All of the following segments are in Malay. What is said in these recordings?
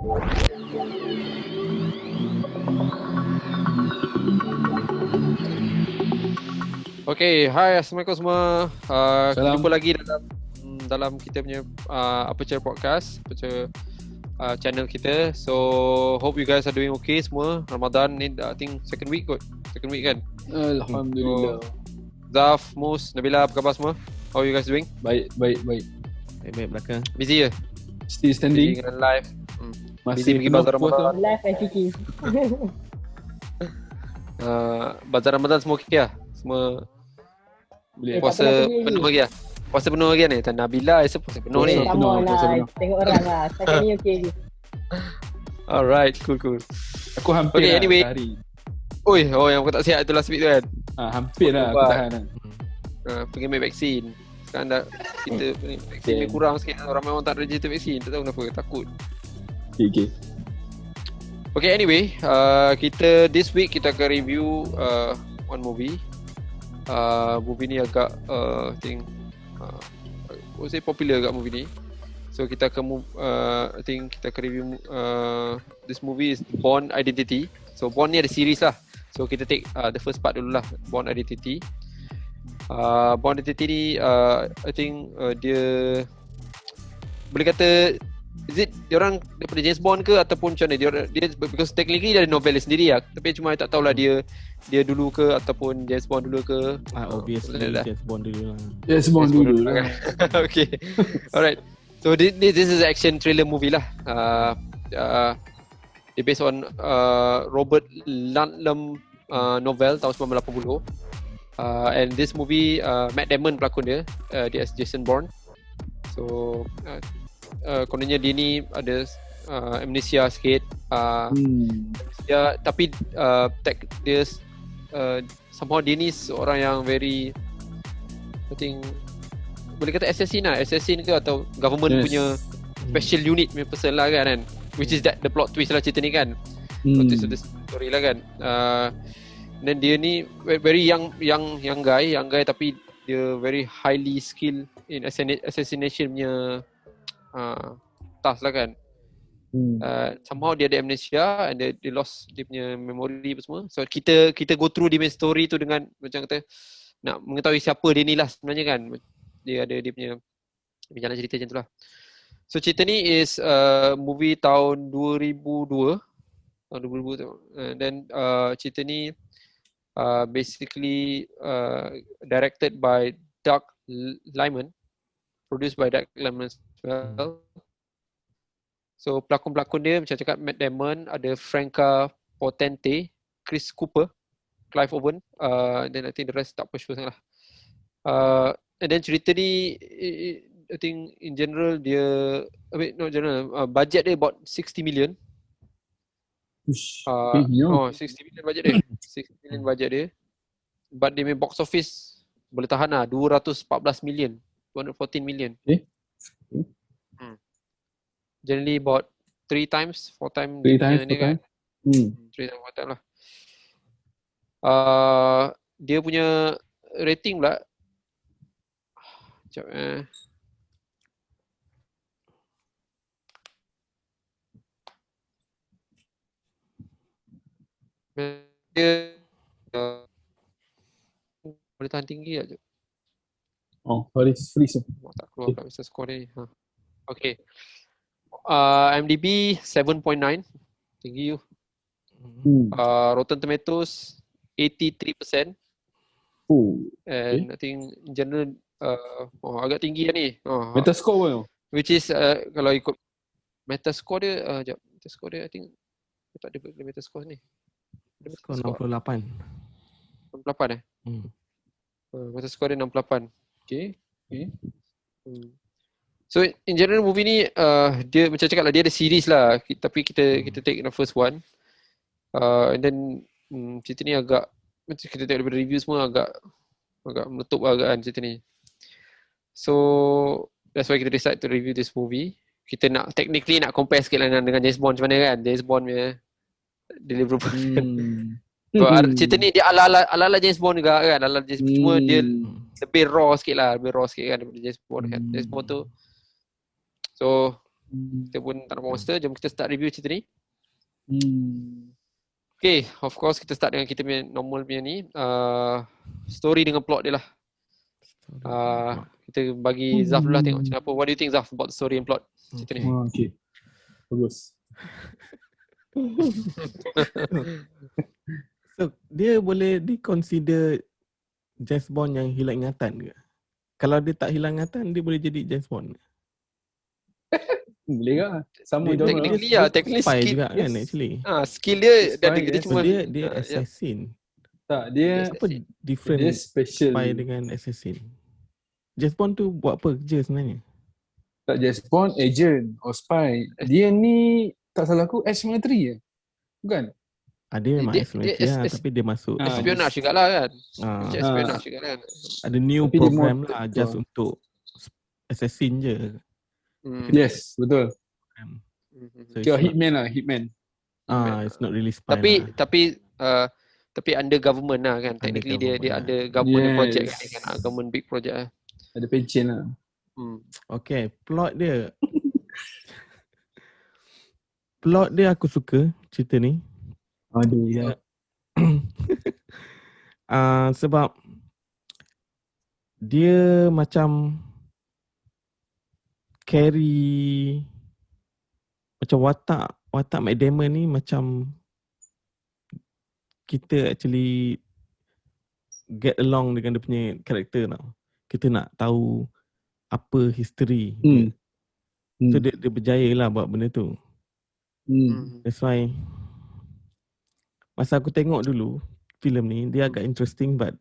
Okay, hai, Assalamualaikum semua. Salam. Jumpa lagi dalam kita punya Aperture Podcast, Aperture channel kita. So, hope you guys are doing okay semua. Ramadan ni I think second week kan? Alhamdulillah. Zaf, Mus, Nabila, apa khabar semua? How are you guys doing? Baik. Baik belakang. Busy je? Still standing. Busy dengan live. Masih pergi penuh bazar puasa. Ramadan. Live and kicking. Bazar Ramadan semua okay lah? Semua Boleh. tak puasa pernah pergi penuh lagi. lagi lah? Puasa penuh lagi ni? Tan Nabila rasa puasa penuh ni. Puasa. Sama puasa lah, penuh. tengok orang lah. Setakat ni okey je. Alright, cool. Aku hampir Okay, lah anyway. sehari. Oh yang aku tak sihat tu last week tu kan? Hampir lah aku Buat. tahan lah. Pergi ambil vaksin. Sekarang dah kita vaksin ni kurang sikit. Ramai orang tak register vaksin. Tak tahu kenapa, takut. Okay. Okay, anyway, kita this week kita akan review one movie. Movie ni agak I think I would say popular agak movie ni. So kita akan I think kita akan review this movie is Bourne Identity. So Bourne ni ada series lah. So kita take the first part dulu lah, Bourne Identity. Bourne Identity ni I think dia boleh kata is it diorang daripada James Bond ke ataupun macam mana dia because technically dia ada novel dia sendiri lah, tapi cuma I tak tahulah dia dulu ke ataupun James Bond dulu ke. Obviously James Bond dulu lah. Yes, Bond dulu lah. Okay. Alright. So this is an action thriller movie lah. Dia based on Robert Ludlum novel tahun 1980. And this movie Matt Damon pelakon dia as Jason Bourne. So kononnya dia ni ada amnesia sikit. Amnesia, tapi dia somehow dia ni seorang yang very I think boleh kata assassin ke atau government punya special unit punya person lah kan, which is that the plot twist lah cerita ni kan. Plot twist of the story lah kan. Dan dia ni very young guy tapi dia very highly skilled in assassination punya task lah kan. Somehow dia ada amnesia and dia lost dia punya memory apa semua. So kita go through dia punya story tu dengan macam kata nak mengetahui siapa dia ni lah sebenarnya kan. Dia ada dia punya jalan cerita macam tu lah. So cerita ni is movie tahun 2002. Tahun 2002 tu. Dan cerita ni basically directed by Doug Liman, produced by Doug Liman as well. So pelakon-pelakon dia macam cakap Matt Damon, ada Franca Potente, Chris Cooper, Clive Owen, then I think the rest tak apa sure sangat lah. And then cerita ni I think in general dia budget dia about 60 million. 60 million budget dia. 60 million budget dia. But dia punya box office boleh tahan lah 214 million, 214 million. Generally about 3 times, 4 times dia punya kan. 3 times, 4 times lah. Dia punya rating pula sekejap dia boleh tahan tinggi lah. Freeze. Tak keluar kat Mr. Score ni. Okay. IMDb 7.9, tinggi you. Rotten Tomatoes 83%. And I think in general agak tinggi lah ni. Metascore pun. Which is kalau ikut Metascore dia Metascore dia I think tak ada Metascore ni. Skor 68. 68 Metascore dia 68. Okay. So in general movie ni dia macam cakap lah dia ada series lah, tapi kita take the first one. And then cerita ni agak macam kita tengok daripada review semua agak meletup agak kan cerita ni. So that's why kita decide to review this movie. Kita nak technically nak compare sikit lah dengan James Bond macam mana kan. James Bond punya deliverable. So, cerita ni dia ala-ala James Bond juga kan. Ala James Bond, cuma dia lebih raw sikit kan daripada James Bond kan. James Bond tu so Kita pun tak nak monster. Jom kita start review cerita ni. Hmm. Okay, of course kita start dengan kita punya normal punya ni. Story dengan plot dia lah. Kita bagi Zaf dulu lah tengok macam apa. What do you think, Zaf, about the story and plot cerita ni? Okay. Bagus. So, dia boleh di-consider James Bond yang hilang ingatan ke? Kalau dia tak hilang ingatan, dia boleh jadi James Bond. Boleh ke? Sama Dia je. Technically ya, technically spy skill. juga kan yes. actually. Skill dia Spy, dia yes. cuma Dia assassin. Tak, dia Apa different dia special. spy dengan assassin? James Bond tu buat apa kerja sebenarnya? Tak James Bond, agent or spy. Dia ni tak salah aku ex-military je. Bukan? Dia memang Dia- ex-military dia lah, es- tapi dia masuk espionage juga lah kan. Macam ah, espionage juga kan. ada new Tapi dia program more- lah just untuk assassin je. Yes, betul. So Kira it's not, hitman lah, hitman. it's not really spy Tapi lah. tapi under government lah kan. Under Technically dia government lah. ada government Yes. project kan, dia kan. Government big project lah. Ada pencen lah. Okay, plot dia. Plot dia aku suka cerita ni. Aduh, ya. Sebab dia macam carry macam watak Matt Damon ni macam kita actually get along dengan dia punya karakter tau. Kita nak tahu apa history dia. So dia berjaya lah buat benda tu. That's why masa aku tengok dulu filem ni, dia agak interesting but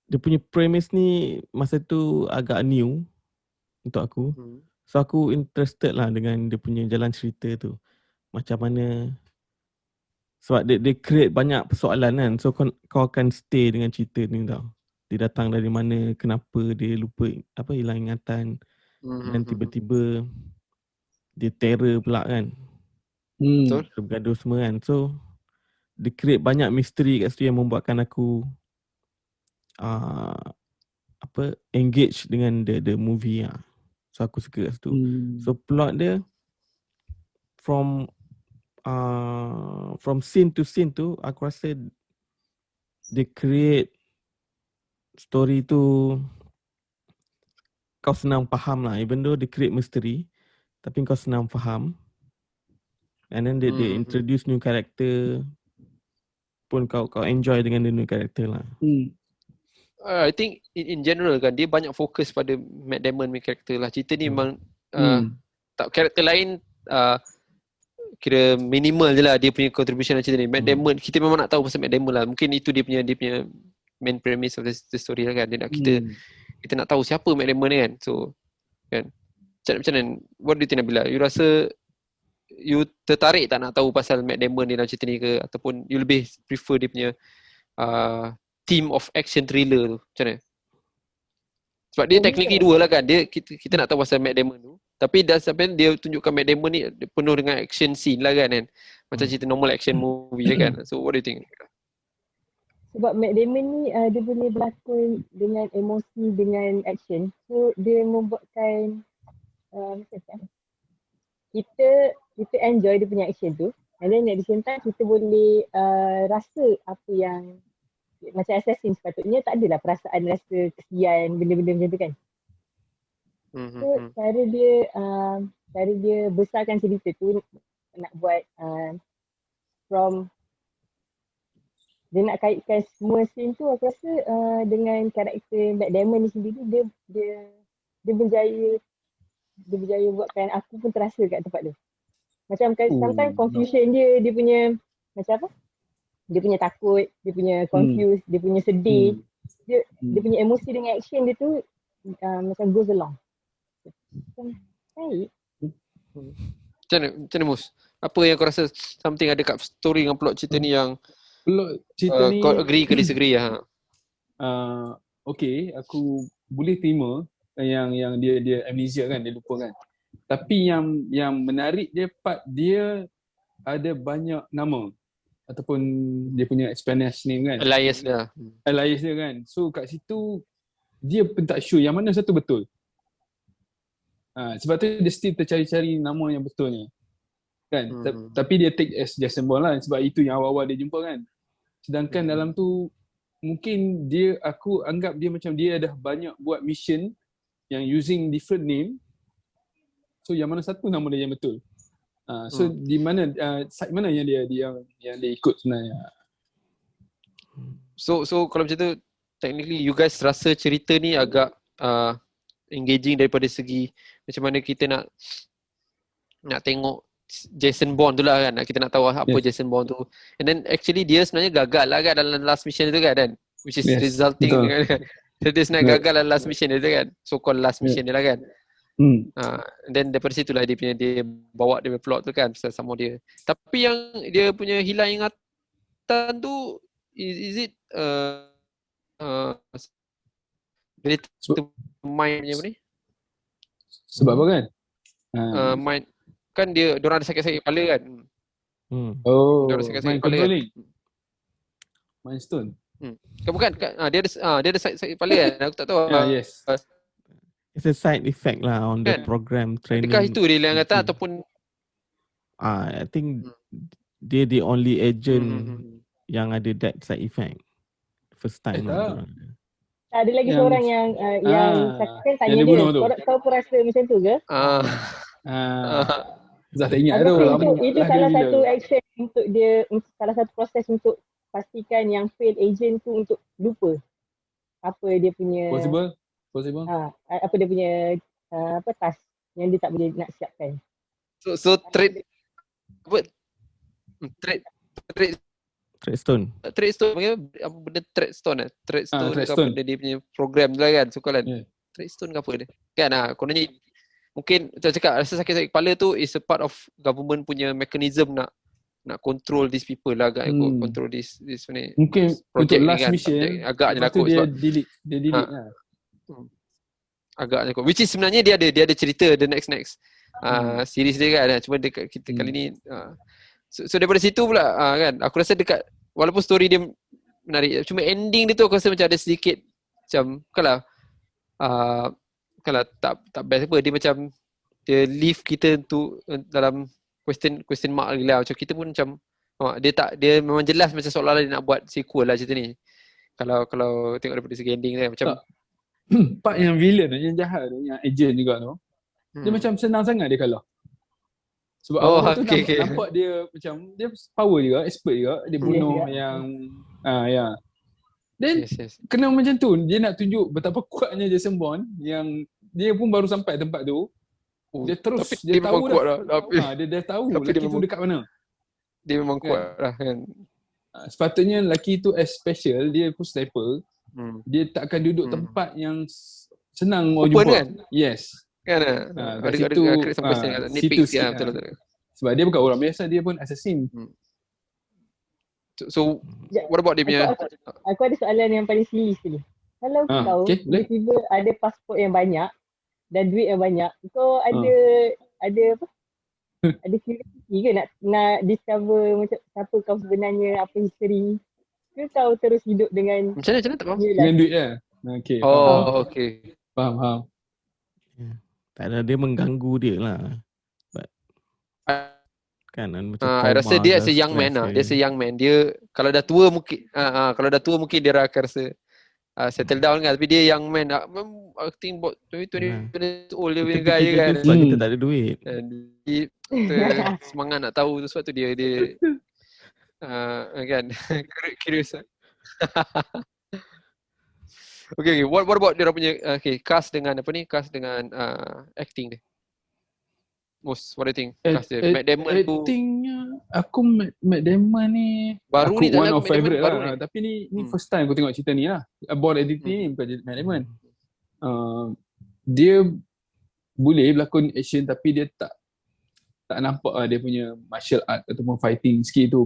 dia punya premise ni masa tu agak new untuk aku. So aku interested lah dengan dia punya jalan cerita tu. Macam mana, sebab dia create banyak persoalan kan. So kau akan stay dengan cerita ni tau. Dia datang dari mana, kenapa dia lupa hilang ingatan, dan tiba-tiba dia terror pula kan. Betul. Dia bergaduh semua kan. So dia create banyak misteri kat situ yang membuatkan aku engage dengan the movie lah. So aku suka kat situ. So plot dia from scene to scene tu, aku rasa dia create story tu kau senang faham lah. Even though dia create misteri, tapi kau senang faham. And then dia introduce new character pun kau enjoy dengan the new character lah. I think in general kan dia banyak fokus pada Matt Damon punya karakter lah. Cerita ni memang tak, karakter lain kira minimal je lah dia punya contribution dalam cerita ni. Matt Damon, kita memang nak tahu pasal Matt Damon lah. Mungkin itu dia punya main premise of the story lah kan. Dia nak kita nak tahu siapa Matt Damon ni kan. So kan, macam mana, what do you think, Nabila? You rasa you tertarik tak nak tahu pasal Matt Damon ni dalam cerita ni ke, ataupun you lebih prefer dia punya theme of action thriller tu? Macam mana? Sebab dia technically dua lah kan. Kita nak tahu pasal Matt Damon tu, tapi dah sampai dia tunjukkan Matt Damon ni penuh dengan action scene lah kan. Macam cerita normal action movie je kan. So what do you think? Sebab Matt Damon ni dia boleh berlakon dengan emosi, dengan action. So dia membuatkan kita enjoy dia punya action tu. And then at the same time kita boleh rasa apa yang macam assassin sepatutnya tak adalah perasaan rasa kesian benda-benda macam tu kan. So cara dia besarkan cerita tu nak buat from dia nak kaitkan semua scene tu, aku rasa dengan karakter Matt Damon ni sendiri dia berjaya buatkan aku pun terasa kat tempat tu. Macam sometimes confusion dia punya macam apa? Dia punya takut, dia punya confused, dia punya sedih. Dia punya emosi dengan action dia tu macam goes along. Macam baik. Macam mana Mus? Apa yang kau rasa something ada kat story dengan plot cerita ni yang Plot cerita ni kau agree ke disagree lah? okay, aku boleh terima yang dia amnesia kan, dia lupa kan. Tapi yang menarik dia part dia ada banyak nama ataupun dia punya explanation name kan. Alias dia. Alias dia kan. So kat situ dia pun tak sure yang mana satu betul. Sebab tu dia still tercari-cari nama yang betulnya. Kan? Tapi dia take as Jason Bourne lah sebab itu yang awal-awal dia jumpa kan. Sedangkan dalam tu mungkin aku anggap dia macam dia dah banyak buat mission yang using different name. So yang mana satu nama dia yang betul. So di mana side mana yang dia ikut sebenarnya. So kalau macam tu technically you guys rasa cerita ni agak engaging daripada segi macam mana kita nak tengok Jason Bourne tu lah kan. Kita nak tahu apa Jason Bourne tu. And then actually dia sebenarnya gagal lah kan dalam last mission tu kan. Which is resulting kan. So dia sebenarnya gagal dalam last mission tu kan. So called last mission dia lah kan. And then daripada situ lah dia bawa dia plot tu kan pasal sama dia. Tapi yang dia punya hilang ingatan tu is it related to mind punya apa ni? Sebab apa kan? Mind kan diorang ada sakit-sakit kepala kan. Diorang sakit-sakit mind kepala controlling. kan. Mind stone. Bukan dia ada sakit kepala kan. Aku tak tahu. Yes. It's a side effect lah on the Kan? program training. Adakah itu dia hilang ingatan ataupun I think dia the only agent yang ada that side effect. First time lah. Ada lagi seorang yang kan tanya yang dia, tu. kau pun rasa macam tu ke? Zah tak ingat tu. Itu salah satu action untuk dia, salah satu proses untuk pastikan yang failed agent tu untuk lupa apa dia punya Possible. Apa dia punya task yang dia tak boleh nak siapkan. So trade stone. Trade stone apa benda trade stone Trade stone Trade ke stone. apa dia punya program tu lah kan. So kan trade stone ke apa dia. Kan kononnya mungkin saya cakap rasa sakit kepala tu is a part of government punya mechanism nak control these people lah agak control this ni. Mungkin project untuk ni last kan, mission agaknya lah kot dia sebab delete lah. agaknya kot. Which is sebenarnya dia ada cerita the next series dia kan. Cuma dekat kita kali ni so daripada situ pula kan aku rasa dekat walaupun story dia menarik cuma ending dia tu aku rasa macam ada sedikit macam kalau tak best apa dia macam dia leave kita tu dalam question mark lagi lah. Macam kita pun macam dia memang jelas macam seolah-olah dia nak buat sequel lah cerita ni. Kalau tengok daripada segi ending dia macam part yang villain tu, yang jahat tu, yang agent juga tu. Dia macam senang sangat dia kalah. Sebab awal tu nampak dia macam dia power juga, expert juga, dia bunuh yang Then kena macam tu, dia nak tunjuk betapa kuatnya Jason Bourne yang dia pun baru sampai tempat tu. Dia terus dia tahu dia dah tahu lelaki tu dekat mana. Dia memang kuat lah kan. Sepatutnya lelaki tu as special, dia pun sniper. Dia tak akan duduk tempat yang senang orang jumpa kan? Yes. Kan ada sampai nitpick betul. Sebab dia bukan orang biasa, dia pun assassin. So what about dia punya aku ada soalan yang paling silly sekali. Kalau kau tiba-tiba ada pasport yang banyak dan duit yang banyak, kau ada apa? Ada curiosity ke nak discover macam siapa kau sebenarnya, apa history? Ke kau terus hidup dengan macam mana tak faham? Dengan duit lah. Okay. Okay. Faham. Tak ada, dia mengganggu dia lah. Kan macam I rasa dia as a young man lah. Dia as a young man. Dia kalau dah tua mungkin dia akan rasa settle down kan. Tapi dia young man. I think about 20 years old dia punya gaya kan. Sebab kita tak ada duit. Dia semangat nak tahu tu sebab tu dia kan curious. Okay. What about dia punya cast dengan apa ni? Cast dengan acting dia. What do you think? Matt Damon tu actingnya aku Matt Damon ni baru aku ni one of favourite lah. ni. Tapi ni first time aku tengok cerita ni lah. Born Identity ni bukan Matt Damon. Dia boleh berlakon action tapi dia tak nampak lah dia punya martial art ataupun fighting skill tu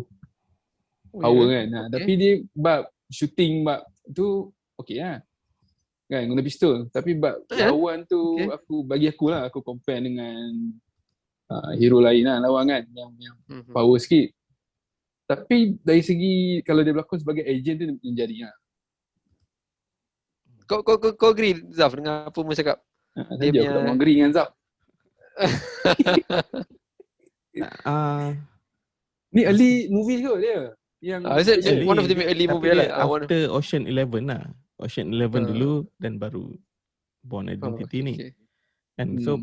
power kan. Tapi dia bab shooting bab tu okey lah. Kan guna pistol. Tapi bab lawan tu aku compare dengan hero lain lah lawan kan yang power sikit. Tapi dari segi kalau dia berlakon sebagai agent tu menjadi lah. Kau agree Zaf dengan apa Mu cakap? Dia aku tak mau agree dengan Zaf. Ni early movie kot dia. Yang one of the early movie tapi lah. dia after Ocean 11 lah. Ocean 11 dulu dan baru Born Identity ni. And so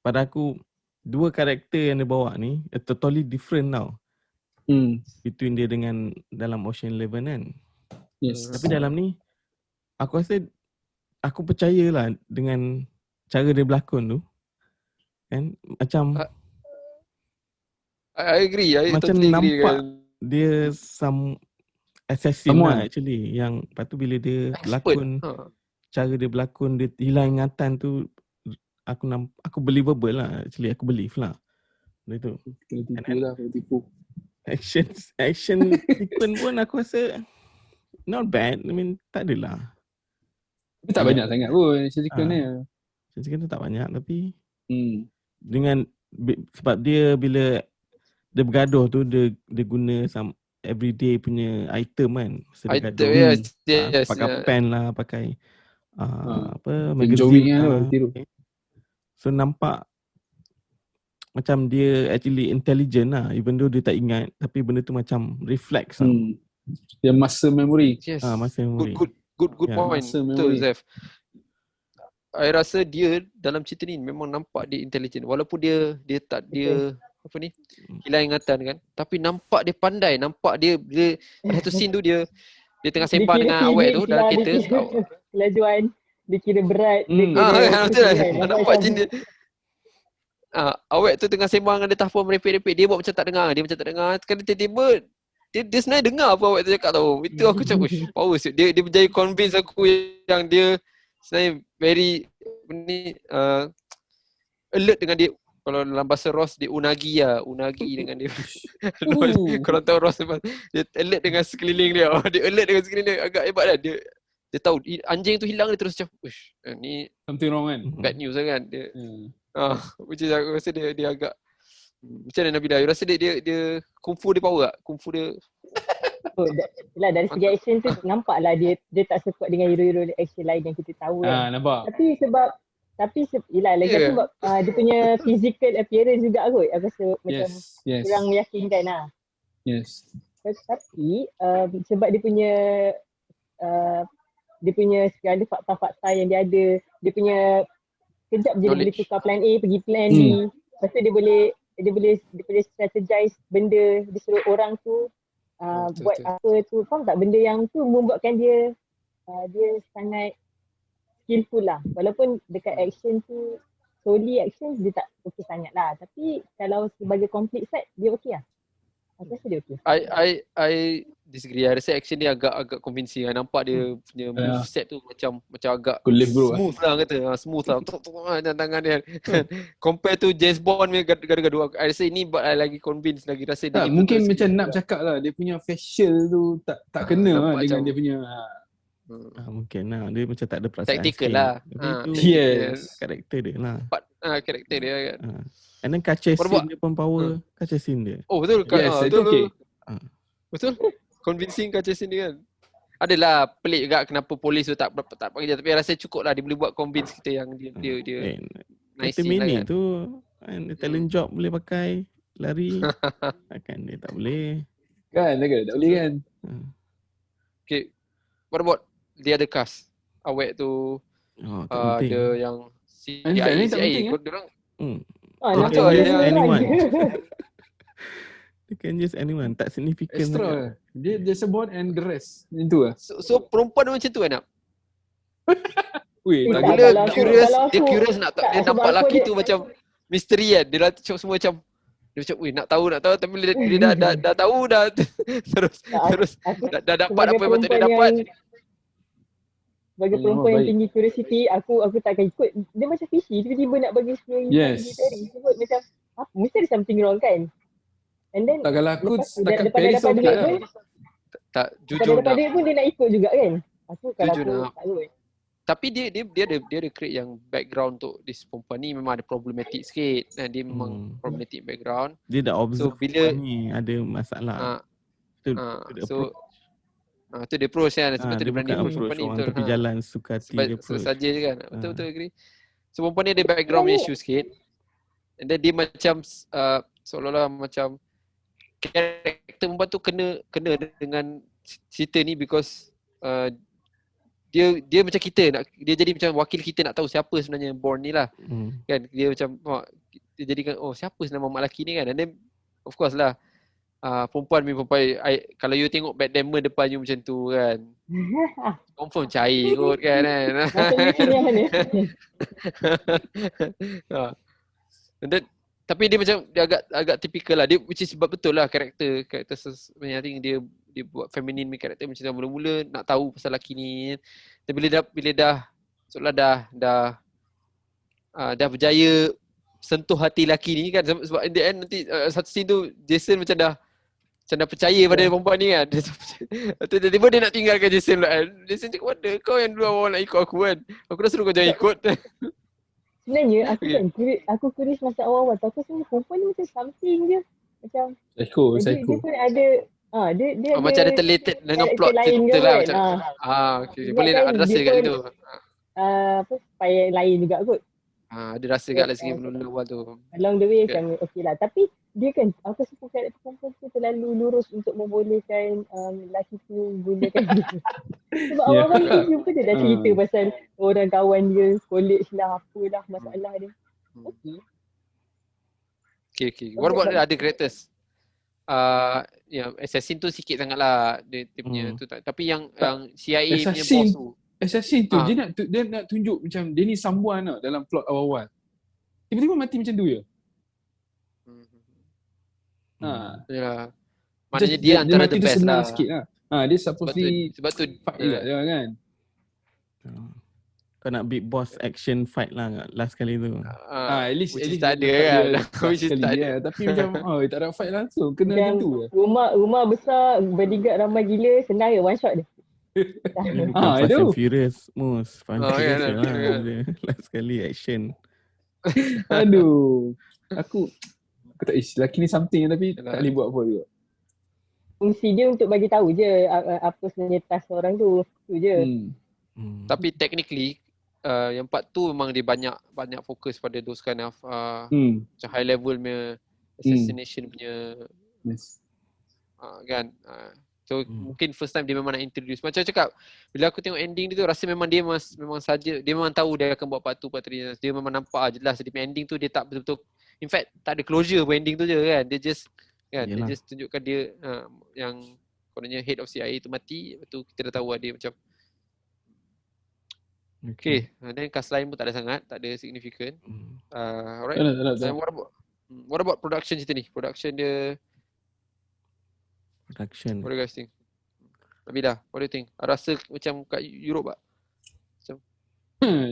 pada aku dua karakter yang dia bawa ni totally different now. Between dia dengan dalam Ocean 11 kan. Yes. Tapi dalam ni aku rasa aku percayalah dengan cara dia berlakon tu. Kan macam I agree. I macam totally agree nampak kan. dia some assassin lah actually. Yang lepas tu bila dia berlakon, cara dia berlakon, dia hilang ingatan tu, aku believable lah actually. Aku believe lah benda tu. Kena tipu. Action sequence pun aku rasa not bad. I mean tak adalah. Tapi tak banyak sangat pun sequence ni. Sequence tu tak banyak tapi dengan sebab dia bila dia bergaduh tu dia guna some everyday punya item kan. Item, yes. Pakai pen lah, pakai John magazine lah, tiru. So nampak macam dia actually intelligent lah, even though dia tak ingat, tapi benda tu macam reflex lah. Dia muscle memory. Yes. Muscle memory. Good point. Betul, Zef. I rasa dia dalam cerita ni memang nampak dia intelligent. Walaupun dia hilang ingatan kan, tapi nampak dia pandai, nampak dia pada satu scene tu dia tengah sembang dengan awet tu dalam kereta. Kelajuan dia kira berat, betul lah. Nampak macam dia awet tu tengah sembang dengan dia, telefon merepek-repek, dia buat macam tak dengar, sekali tiba-tiba dia sebenarnya dengar apa awet tu cakap tau. Itu aku cakap power siut. Dia berjaya convince aku yang dia sebenarnya very alert dengan dia. Kalau dalam bahasa Ross dia unagi dengan dia. Kalau tahu Ross dia alert dengan sekeliling dia. Dia alert dengan sekeliling dia, agak hebat lah. Dia tahu anjing tu hilang, dia terus macam ni something wrong kan. Bad news lah kan dia. Which is aku rasa dia agak macam mana Nabila? You rasa dia kungfu dia power tak? Kungfu dia dari segi action tu nampaklah dia tak sekuat dengan hero-hero action lain yang kita tahu kan. Nampak. Tapi sebab dia punya physical appearance juga kot. Aku rasa macam kurang meyakinkan lah. Yes. Tapi sebab dia punya segala fakta-fakta yang dia ada, dia punya kejap je dia boleh tukar plan A pergi plan B. Lepas tu dia boleh strategize benda, dia suruh orang tu buat apa tu. Faham tak? Benda yang tu membuatkan dia sangat skillful lah. Walaupun dekat action tu, solely action dia tak okey sangat lah. Tapi kalau sebagai complete set, dia okey lah. Aku rasa dia okey. I disagree. I rasa action dia agak convincing. I nampak dia punya move set tu macam agak smooth lah kata. Smooth lah. Tangan dia. Compare to James Bond punya gaduh-gaduh. I rasa ini buat I lagi convince, lagi rasa dia mungkin macam nak bercakap lah, dia punya facial tu tak kena lah dengan dia punya mungkin lah. Dia macam tak ada perasaan tactical lah. Karakter dia lah. Karakter dia kan. And then kaca scene dia pun power. Kaca scene dia. Oh betul. Betul. Betul. Convincing kaca scene dia kan. Adalah pelik juga kenapa polis tu tak pakai je. Tapi rasa cukup lah dia boleh buat convince kita yang dia nice scene lah kan. Tu talent job boleh pakai lari. Kan dia tak boleh. Kan tak boleh kan. Okay. What about the other cast? Awet tu ada yang CIA korang They can use anyone. They can use anyone. Tak signifikan. Extra. Dia Jason Bourne and the rest. Itu lah. So perempuan macam tu kan nak? Weh, dia curious nak tahu. Dia nampak lelaki tu macam misteri kan. Dia dah semua macam dia macam nak tahu tapi dia dah tahu dah terus dah dapat apa yang patut dia dapat. Sebagai perempuan yang tinggi curiosity, aku takkan ikut. Dia macam fishy, tiba-tiba nak bagi story sebut macam apa, mesti ada something wrong kan. And then kalau aku setakat Paris pun tak jujur daripada dia pun dia nak ikut juga kan. Aku kalau aku tak ikut. Tapi dia ada create yang background untuk this perempuan ni memang ada problematic sikit. Dia memang problematic background. Dia dah observe bila ni ada masalah. Tu dia approach kan. Sebab tu dia berani approach perempuan ni. Betul. Tepi jalan suka hati dia approach. Saja je kan. Betul agree. So perempuan ni ada background issue sikit. And then dia macam seolah-olah macam karakter perempuan tu kena dengan cerita ni because dia macam kita dia jadi macam wakil kita nak tahu siapa sebenarnya Bourne ni lah. Kan dia macam dia jadikan siapa sebenarnya mak lelaki ni kan. And then of course lah perempuan kalau you tengok Matt Damon depan you macam tu kan. Confirm cair kot kan. Macam ni yang mana? And then, tapi dia macam dia agak typical lah. Dia which is sebab betul lah karakter sebenarnya. I think dia buat feminine punya karakter macam mula-mula nak tahu pasal lelaki ni. Dan bila dah seolah dah berjaya sentuh hati lelaki ni kan, sebab in the end nanti satu scene tu Jason macam dah percaya pada perempuan ni kan. Tiba-tiba dia nak tinggalkan Jason pula kan. Jason cakap, "What the, kau yang dulu awal nak ikut aku kan. Aku dah suruh kau jangan ikut." Sebenarnya aku curious masa awal-awal tu. Aku sebenarnya perempuan ni macam something je. Macam Psycho. dia pun ada dia macam ada related dengan plot cerita lah macam. Okay. Boleh nak ada rasa kat situ. Spy lain juga kot. Ada rasa kat lah sikit mula-mula awal tu. Along the way macam okay lah. Tapi dia kan, aku suka karakter perempuan tu terlalu lurus untuk membolehkan lelaki tu gunakan dia. Sebab awal-awal dia jumpa dia dah cerita pasal orang kawan dia, college lah, apalah masalah dia. Okay. What about other characters? Assassin tu sikit sangat lah dia punya tu. Tapi yang CIA punya boss tu. Assassin tu dia nak tunjuk macam dia ni someone tau dalam plot awal-awal. Tiba-tiba mati macam tu je. Yalah. Maknanya dia antara the best lah. Sikit lah. Dia supposedly sebab tu fight juga kan. Kau nak big boss action fight lah last kali tu. At least tak ada kan. Which is tak ada. Tapi macam tak ada fight langsung. Kena macam tu je. Rumah besar, bodyguard ramai gila, senang je one shot dia. Fast and Furious Mus. Fast and Furious lah. Last kali action. Aduh. Aku tak lelaki ni something tapi tak boleh buat apa juga. Fungsi dia untuk bagi tahu je apa sebenarnya task orang tu. Tu je. Tapi technically yang part tu memang dia banyak fokus pada those kind of macam high level punya assassination punya kan. So mungkin first time dia memang nak introduce. Macam cakap, bila aku tengok ending dia tu rasa memang dia memang saja, dia memang tahu dia akan buat part 2, part 3. Dia memang nampak jelas dia punya ending tu dia tak betul-betul, in fact tak ada closure pun ending tu je kan. Dia just kan, dia just tunjukkan dia yang kononnya head of CIA tu mati. Lepas tu kita dah tahu dia macam okay. Then cast lain pun tak ada sangat, tak ada significant. Alright. And what about production cerita ni? Production. What do you guys think? Nabila, what do you think? Rasa macam kat Europe tak? Macam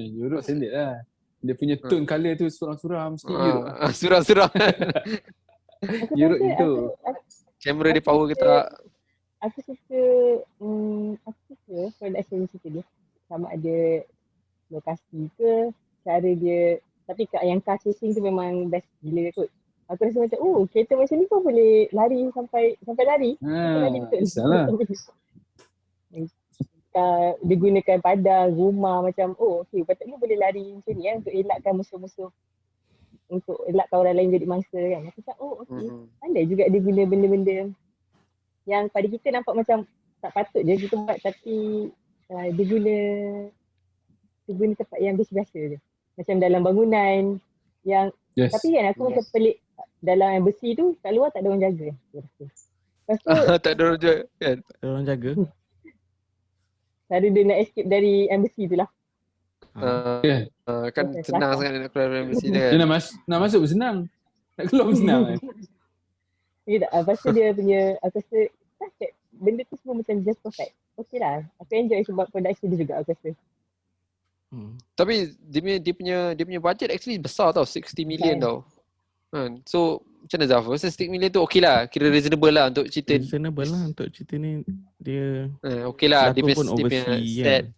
Europe standard lah. Dia punya tone colour tu suram-suram sikit Europe. Suram-suram. Europe gitu. Kamera dia power ke tak? Aku suka production cerita dia. Sama ada lokasi ke, cara dia. Tapi yang car chasing tu memang best gila kot. Aku rasa macam, kereta macam ni pun boleh lari sampai lari. Lari betul. Salah. Dia gunakan padang, rumah macam, okay, patutnya boleh lari macam ni untuk elakkan musuh-musuh. Untuk elakkan orang lain jadi mangsa kan. Aku cakap, okay. Pandai juga dia guna benda-benda yang pada kita nampak macam tak patut je kita buat, tapi dia guna tempat yang biasa-biasa je. Macam dalam bangunan yang tapi kan aku macam pelik dalam embassy tu kat luar tak ada orang jaga. Lepas tu tak ada orang jaga kan? Tak ada orang jaga. Cara dia nak escape dari embassy tu lah. Kan senang sangat nak keluar dari embassy dia. Dia nak masuk pun senang. Nak keluar pun senang kan. Lepas tu dia punya, aku rasa benda tu semua macam just perfect. Okay lah. Aku enjoy sebab production dia juga aku rasa. Tapi dia punya budget actually besar tau, 60 million tau. So macam mana Zaf? Rasa 60 million tu okay lah, kira reasonable lah untuk cerita. Reasonable lah untuk cerita ni. Dia okay lah, dia punya set.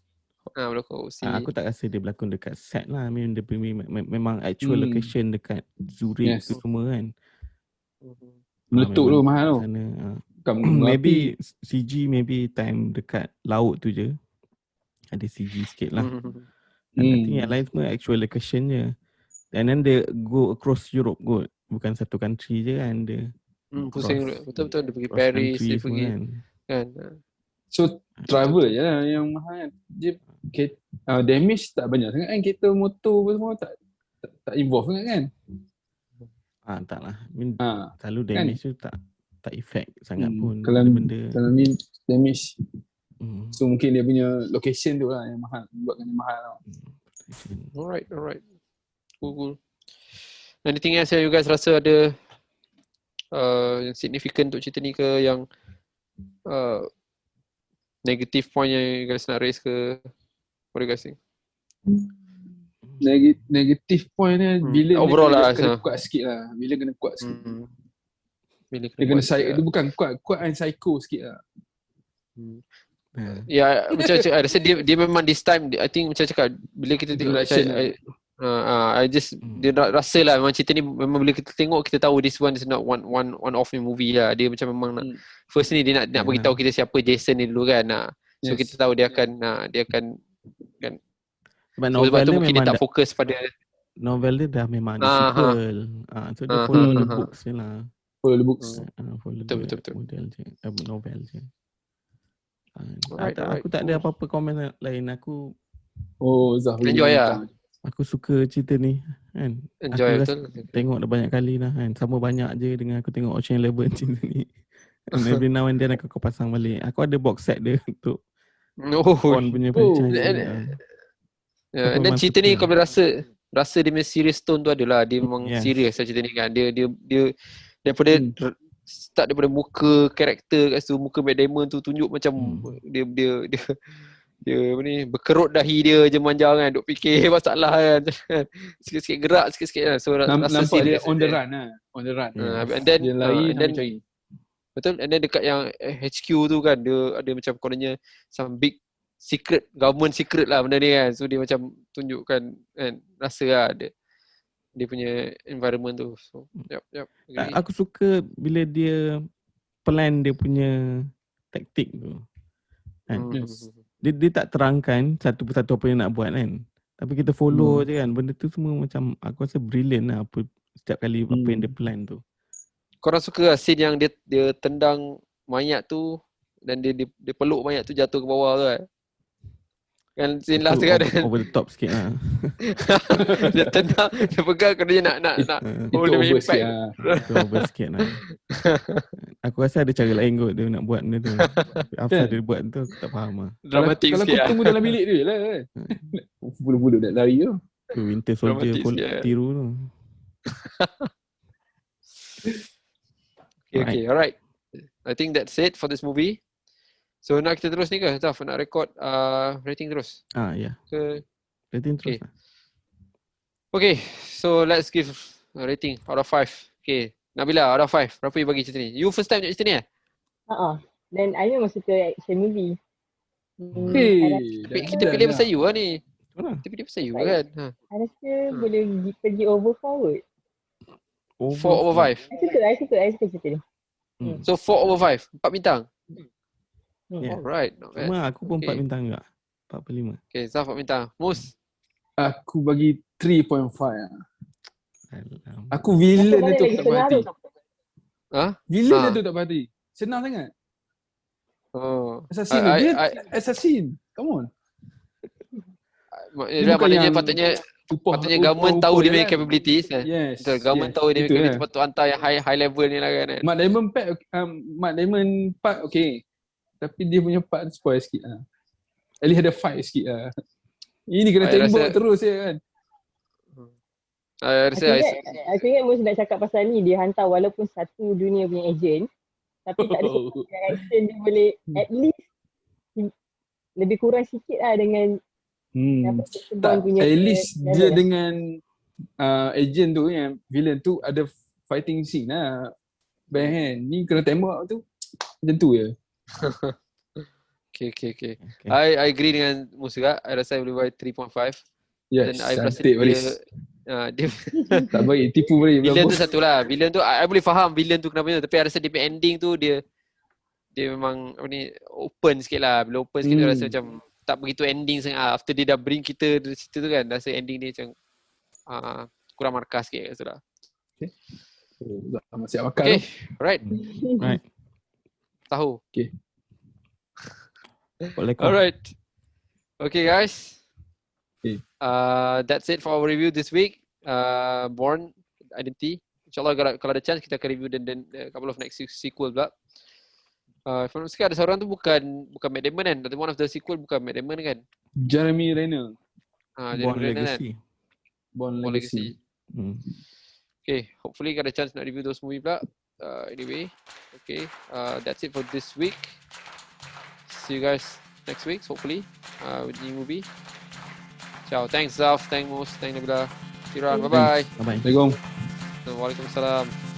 Berlakon overseas. Aku tak rasa dia berlakon dekat set lah. I mean, dia memang actual location dekat Zurich tu semua kan. Meletup tu mahal tu. Maybe CG maybe time dekat laut tu je. Ada CG sikit lah. I think yang lain semua actual location je. And then they go across Europe kot. Bukan satu country je kan. Dia Pusing betul-betul dia pergi cross Paris, country dia semua pergi kan. kan. So travel je lah yang mahal kan. Dia damage tak banyak sangat kan. Kereta motor apa semua tak involve sangat kan. Tak lah. I mean, Ha, selalu damage tu tak effect sangat pun. Kalau Benda-benda. ni damage. Hmm. So mungkin dia punya location tu lah yang mahal. Buatkan dia mahal tau. Alright. Cool. Anything else yang you guys rasa ada yang significant untuk cerita ni ke, yang negative point yang you guys nak raise ke? What do you guys think? Negative point dia bila overall dia lah, kena kuat sikit lah. Bila kena kuat sikit. Bila Dia kena dia bukan kuat and psycho sikit lah. Ya, macam I rasa dia memang this time I think macam cakap bila kita tengok Direction I just dia rasa lah memang cerita ni memang bila kita tengok kita tahu this one is not one off movie lah. Dia macam memang nak first ni dia nak bagi tahu kita siapa Jason ni dulu kan. So kita tahu dia akan kan. Sebab tu mungkin dia tak fokus pada novel dia dah memang ada sequel. So dia follow the books je lah. Follow the books. Follow Betul. model je, novel je. Alright. Aku tak ada apa-apa komen lain. Aku Zah enjoy lah. Aku suka cerita ni kan. Enjoy aku betul. Tengok dah banyak kali lah kan. Sama banyak je dengan aku tengok Ocean Eleven cerita ni. And every now and then aku pasang balik. Aku ada box set dia untuk on punya franchise. And then cerita ni kau boleh rasa dia punya serious tone tu adalah. Dia memang serious lah cerita ni kan. Dia daripada start daripada muka karakter kat situ, muka Matt Damon tu tunjuk macam dia apa ni, berkerut dahi dia je manja kan, duk fikir masalah kan. Sikit-sikit gerak sikit-sikit kan. So rasa serius on the run lah. And then dia lari dan cari. Betul. And then dekat yang HQ tu kan, dia ada macam kononnya some big secret, government secret lah benda ni kan. So dia macam tunjukkan kan, rasa lah dia punya environment tu. So yep. Aku suka bila dia plan dia punya taktik tu kan. Dia tak terangkan satu persatu apa yang nak buat kan. Tapi kita follow je kan. Benda tu semua macam aku rasa brilliant lah setiap kali apa yang dia plan tu. Korang suka lah scene yang dia tendang mayat tu dan dia peluk mayat tu jatuh ke bawah tu kan. Kan scene last kan. Over the top sikit lah. Dia tendang, dia pegang kerana nak Itu over sikit lah. Itu over sikit lah. Aku rasa ada cara lain kot dia nak buat benda tu. Apa dia buat tu aku tak faham lah. Dramatik sikit lah. Kalau kau tunggu dalam bilik dia lah kan. Bulu-bulu nak lari tu. Winter Soldier tiru tu. Okay, alright. I think that's it for this movie. So nak kita terus ni ke? Zaf nak record rating terus? Ya. Ke? Rating terus lah. Okay, so let's give a rating out of 5. Okay, Nabila out of 5. Berapa you bagi cerita ni? You first time tengok cerita ni Dan I memang suka action movie. Kita pilih pasal you lah ni. Kita pilih pasal you kan. I rasa boleh pergi over forward. 4 over 5. I suka cerita ni. So 4 over 5. 4 bintang. Alright, not bad. Cuma aku pun 4 bintang juga. 4/5. Okay, Zaf 4 bintang. Mus? Aku bagi 3.5 lah. Aku villain dia tu tak berhati. Villain dia tu tak berhati. Senang sangat. Assassin dia assassin. Come on. Maknanya patutnya government tahu dia punya capabilities kan. Yes. Betul, government tahu dia punya capabilities, patut hantar yang high level ni lah kan. Matt Damon part okay. Tapi dia punya part spoil sikit lah. At least ada fight sikit lah. Ini kena tembak terus je kan. Aku ingat Mus nak cakap pasal ni, dia hantar walaupun satu dunia punya agent, tapi tak ada action dia boleh at least lebih kurang sikit lah dengan at least dia dengan agent tu yang villain tu ada fighting scene lah. Band hand ni kena tembak tu macam tu je. Okay. I agree dengan Mus juga. I rasa I boleh buat 3.5. Yes, dan I rasa dia tak baik, tipu balik. Villain tu satu lah. Villain tu I boleh faham villain tu kenapa, tapi I rasa dia punya ending tu dia memang open sikit lah. Bila open sikit tu rasa macam tak begitu ending sangat. After dia dah bring kita dari situ tu kan, rasa ending dia macam kurang markah sikit kat situ lah. Dah siap makan Okay, tu. alright. Right. Tahu. Boleh kau. Alright. Okay guys. Okay. That's it for our review this week. Bourne Identity. InsyaAllah kalau ada chance kita akan review dan a couple of next sequel pula. If I'm not mistaken, ada seorang tu bukan Matt Damon kan? One of the sequel bukan Matt Damon kan? Jeremy Renner. Born Jeremy Renner kan? Legacy. Born Born Legacy. Hmm. Okay, hopefully got a chance nak review those movie pula. Anyway, okay, that's it for this week. See you guys next week, hopefully, with new movie. Ciao. Thanks Zaf, thanks Mus, thanks Nabila. Tiran, bye bye. Bye-bye. Assalamualaikum. Waalaikumsalam.